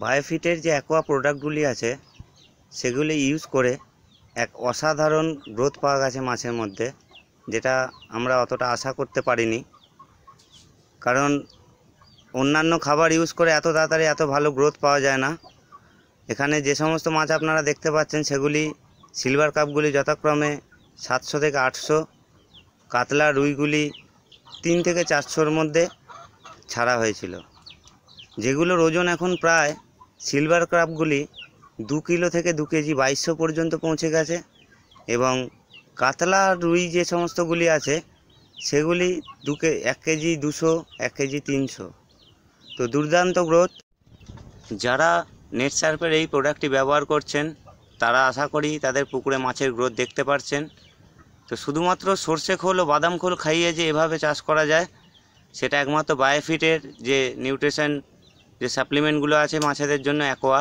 বায়োফিটের যে অ্যাকোয়া প্রোডাক্টগুলি আছে সেগুলি ইউজ করে এক অসাধারণ গ্রোথ পাওয়া গেছে মাছের মধ্যে, যেটা আমরা অতটা আশা করতে পারিনি। কারণ অন্যান্য খাবার ইউজ করে এত তাড়াতাড়ি এত ভালো গ্রোথ পাওয়া যায় না। এখানে যে সমস্ত মাছ আপনারা দেখতে পাচ্ছেন সেগুলি সিলভার কাপগুলি যথাক্রমে 700 থেকে 800, কাতলা রুইগুলি 3 থেকে 400-র মধ্যে ছাড়া হয়েছিল, যেগুলোর ওজন এখন প্রায় সিলভার কাপগুলি 2 কিলো থেকে 2 কেজি 2200 পর্যন্ত পৌঁছে গেছে, এবং কাতলা রুই যে সমস্তগুলি আছে সেগুলি 1 কেজি 200, 1 কেজি 300। তো দুর্দান্ত গ্রোথ। যারা নেট সার্ফের এই প্রোডাক্টটি ব্যবহার করছেন তারা আশা করি তাদের পুকুরে মাছের গ্রোথ দেখতে পাচ্ছেন। তো শুধুমাত্র সর্ষে খোল ও বাদাম খোল খাইয়ে যে এভাবে চাষ করা যায় সেটা একমাত্র বায়োফিটের যে নিউট্রিশন যে সাপ্লিমেন্টগুলো আছে মাছেদের জন্য অ্যাকোয়া,